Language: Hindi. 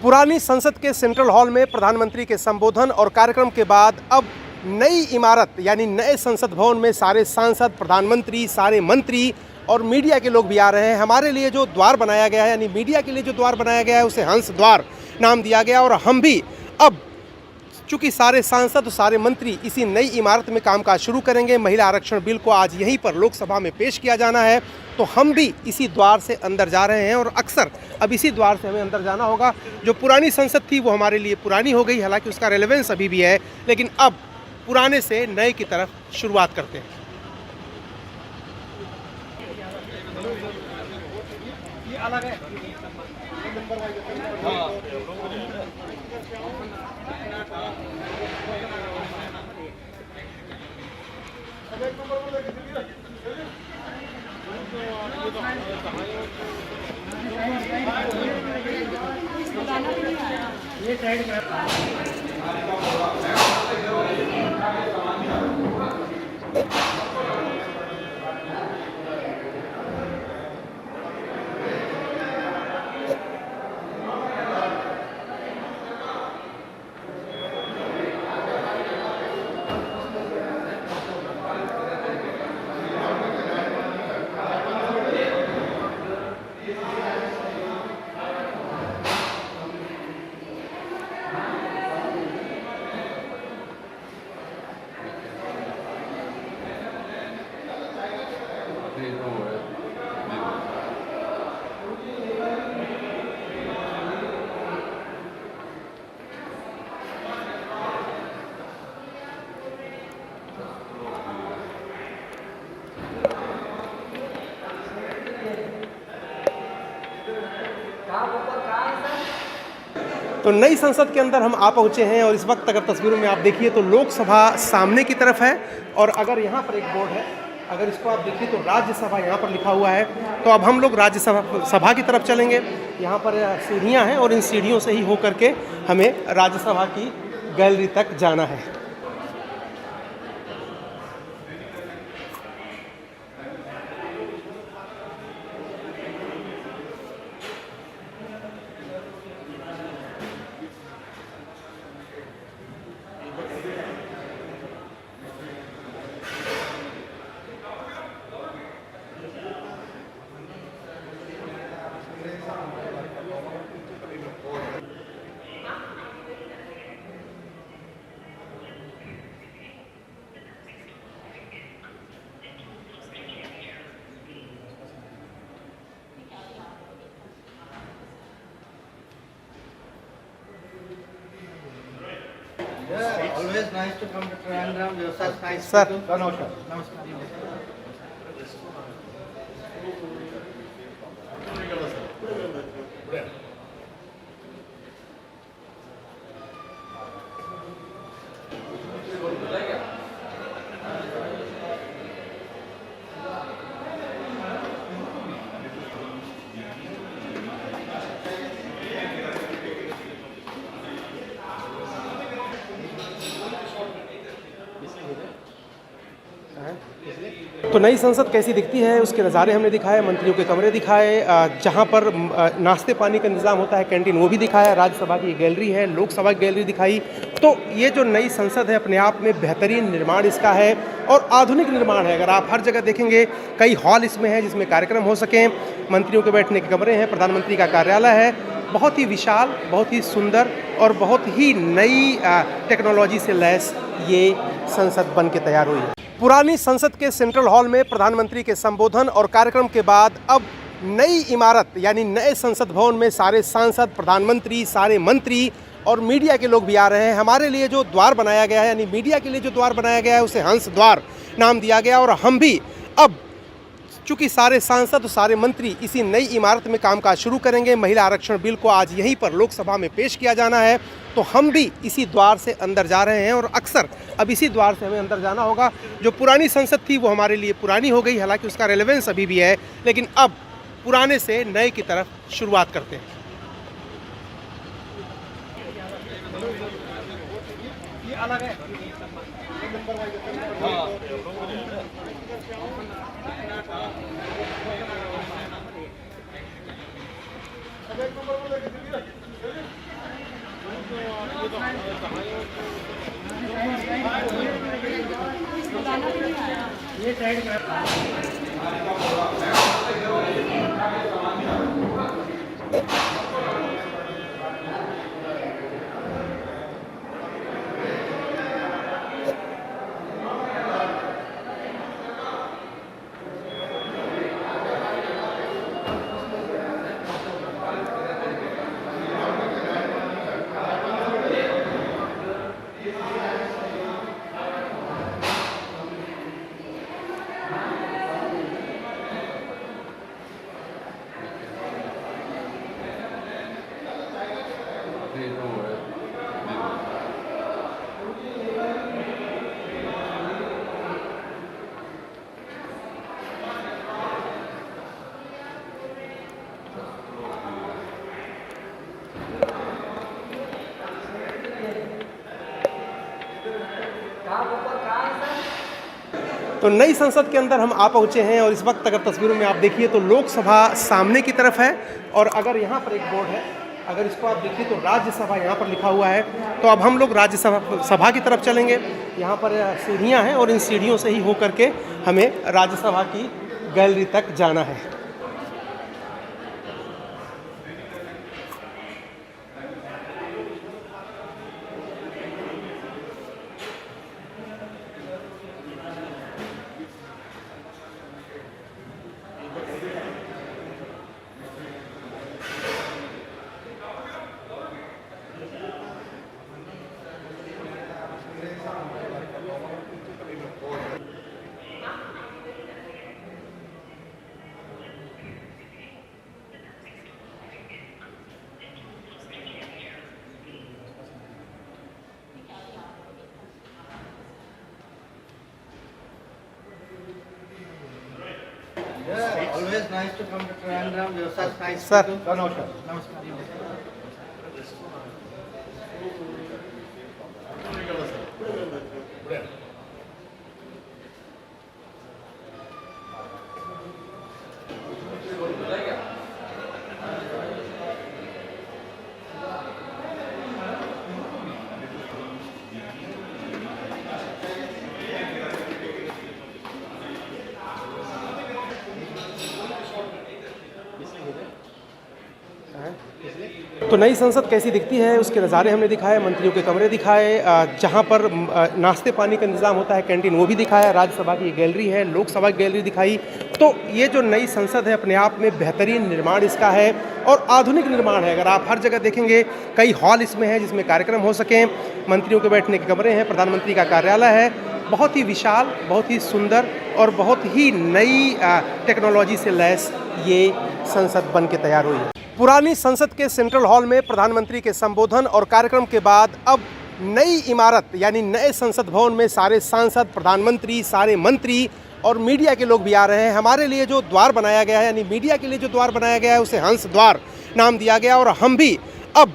पुरानी संसद के सेंट्रल हॉल में प्रधानमंत्री के संबोधन और कार्यक्रम के बाद अब नई इमारत यानी नए संसद भवन में सारे सांसद, प्रधानमंत्री, सारे मंत्री और मीडिया के लोग भी आ रहे हैं। हमारे लिए जो द्वार बनाया गया है यानी मीडिया के लिए जो द्वार बनाया गया है उसे हंस द्वार नाम दिया गया और हम भी अब चूँकि सारे सांसद और सारे मंत्री इसी नई इमारत में कामकाज शुरू करेंगे, महिला आरक्षण बिल को आज यहीं पर लोकसभा में पेश किया जाना है, तो हम भी इसी द्वार से अंदर जा रहे हैं और अक्सर अब इसी द्वार से हमें अंदर जाना होगा। जो पुरानी संसद थी वो हमारे लिए पुरानी हो गई, हालांकि उसका रेलेवेंस अभी भी है, लेकिन अब पुराने से नए की तरफ शुरुआत करते हैं। ये अलग है। ये साइड तो नई संसद के अंदर हम आ पहुंचे हैं और इस वक्त अगर तस्वीरों में आप देखिए तो लोकसभा सामने की तरफ है और अगर यहाँ पर एक बोर्ड है, अगर इसको आप देखिए तो राज्यसभा यहाँ पर लिखा हुआ है। तो अब हम लोग राज्यसभा की तरफ चलेंगे। यहाँ पर सीढ़ियाँ हैं और इन सीढ़ियों से ही होकर के हमें राज्यसभा की गैलरी तक जाना है। Yeah, always nice to come to Trivandrum. You're such nice Sir. people. Namaskar. Namaskar. तो नई संसद कैसी दिखती है उसके नज़ारे हमने दिखाए, मंत्रियों के कमरे दिखाए, जहां पर नाश्ते पानी का इंतज़ाम होता है कैंटीन वो भी दिखाया, राज्यसभा की गैलरी है, लोकसभा की गैलरी दिखाई। तो ये जो नई संसद है अपने आप में बेहतरीन निर्माण इसका है और आधुनिक निर्माण है। अगर आप हर जगह देखेंगे कई हॉल इसमें है जिसमें कार्यक्रम हो सकें, मंत्रियों के बैठने के कमरे हैं, प्रधानमंत्री का कार्यालय है। बहुत ही विशाल, बहुत ही सुंदर और बहुत ही नई टेक्नोलॉजी से लैस ये संसद बन के तैयार हुई है। पुरानी संसद के सेंट्रल हॉल में प्रधानमंत्री के संबोधन और कार्यक्रम के बाद अब नई इमारत यानी नए संसद भवन में सारे सांसद, प्रधानमंत्री, सारे मंत्री और मीडिया के लोग भी आ रहे हैं। हमारे लिए जो द्वार बनाया गया है यानी मीडिया के लिए जो द्वार बनाया गया है उसे हंस द्वार नाम दिया गया और हम भी अब चूँकि सारे सांसद और सारे मंत्री इसी नई इमारत में कामकाज शुरू करेंगे, महिला आरक्षण बिल को आज यहीं पर लोकसभा में पेश किया जाना है, तो हम भी इसी द्वार से अंदर जा रहे हैं और अक्सर अब इसी द्वार से हमें अंदर जाना होगा। जो पुरानी संसद थी वो हमारे लिए पुरानी हो गई, हालांकि उसका रेलेवेंस अभी भी है, लेकिन अब पुराने से नए की तरफ शुरुआत करते हैं। ये अलग है। तो नई संसद के अंदर हम आ पहुँचे हैं और इस वक्त अगर तस्वीरों में आप देखिए तो लोकसभा सामने की तरफ है और अगर यहाँ पर एक बोर्ड है, अगर इसको आप देखिए तो राज्यसभा यहाँ पर लिखा हुआ है। तो अब हम लोग राज्यसभा की तरफ चलेंगे। यहाँ पर सीढ़ियाँ हैं और इन सीढ़ियों से ही हो करके हमें राज्यसभा की गैलरी तक जाना है। Yeah, always nice to come to Trivandrum. You're such nice Sir. people. Namaskar. तो नई संसद कैसी दिखती है उसके नज़ारे हमने दिखाए, मंत्रियों के कमरे दिखाए, जहाँ पर नाश्ते पानी का इंतज़ाम होता है, कैंटीन वो भी दिखाया, राज्यसभा की गैलरी है, लोकसभा की गैलरी दिखाई। तो ये जो नई संसद है अपने आप में बेहतरीन निर्माण इसका है और आधुनिक निर्माण है। अगर आप हर जगह देखेंगे कई हॉल इसमें है जिसमें कार्यक्रम हो सकें, मंत्रियों के बैठने के कमरे हैं, प्रधानमंत्री का कार्यालय है। बहुत ही विशाल, बहुत ही सुंदर और बहुत ही नई टेक्नोलॉजी से लैस ये संसद बन के तैयार हुई है। पुरानी संसद के सेंट्रल हॉल में प्रधानमंत्री के संबोधन और कार्यक्रम के बाद अब नई इमारत यानी नए संसद भवन में सारे सांसद, प्रधानमंत्री, सारे मंत्री और मीडिया के लोग भी आ रहे हैं। हमारे लिए जो द्वार बनाया गया है यानी मीडिया के लिए जो द्वार बनाया गया है उसे हंस द्वार नाम दिया गया और हम भी अब